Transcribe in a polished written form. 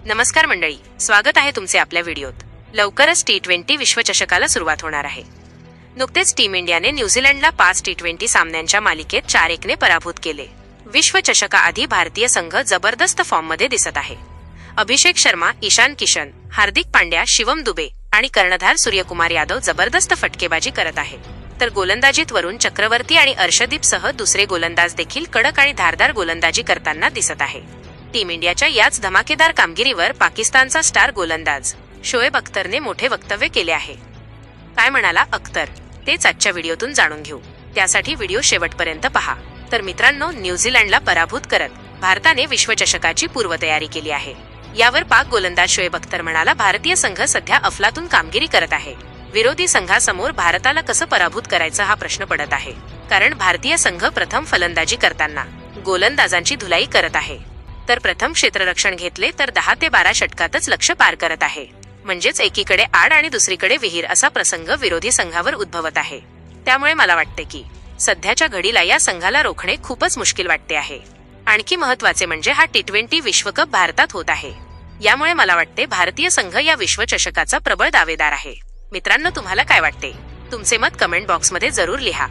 नमस्कार मंडळी, स्वागत आहे तुमचे आपल्या व्हिडिओत। लवकरच T20 विश्वचषकाला सुरुवात होणार आहे। नुकतेच टीम इंडियाने न्यूझीलंडला 5 T20 सामन्यांच्या मालिकेत 4-1 ने पराभूत केले। विश्वचषकाआधी भारतीय संघ जबरदस्त फॉर्ममध्ये दिसत आहे। अभिषेक शर्मा, ईशान किशन, हार्दिक पांड्या, शिवम दुबे आणि कर्णधार सूर्यकुमार यादव जबरदस्त फटकेबाजी करत आहेत। तर गोलंदाजीत वरुण चक्रवर्ती आणि अर्शदीपसह दुसरे गोलंदाज देखील कडक आणि धारदार गोलंदाजी करताना दिसत आहे। टीम इंडियाच्या याच धमाकेदार कामगिरीवर पाकिस्तानचा स्टार गोलंदाज शोएब अख्तरने मोठे वक्तव्य केले आहे। काय म्हणाला अख्तर, तेच आजच्या व्हिडिओतून जाणून घेऊ। त्यासाठी व्हिडिओ शेवटपर्यंत पहा। तर मित्रांनो, न्यूझीलंडला पराभूत करत भारताने विश्वचषकाची पूर्वतयारी केली आहे। यावर पाक गोलंदाज शोएब अख्तर म्हणाला, भारतीय संघ सध्या अफलातून कामगिरी करत आहे। विरोधी संघासमोर भारताला कसं पराभूत करायचं हा प्रश्न पडत आहे, कारण भारतीय संघ प्रथम फलंदाजी करताना गोलंदाजांची धुलाई करत आहे। तर प्रथम क्षेत्ररक्षण घेतले तर 10 ते 12 षटकातच लक्ष्य पार करत आहे। म्हणजेच एकीकडे आड आणि दुसरीकडे विहीर असा प्रसंग विरोधी संघावर उद्भवत आहे। त्यामुळे मला वाटते की सध्याच्या घडीला या संघाला रोखणे खूपच मुश्किल वाटते आहे। आणखी महत्त्वाचे म्हणजे हा T20 विश्वकप भारतात होत आहे। यामुळे मला वाटते भारतीय संघ या विश्वचषकाचा प्रबळ दावेदार आहे। मित्रांनो, तुम्हाला काय वाटते? तुमचे मत कमेंट बॉक्समध्ये जरूर लिहा।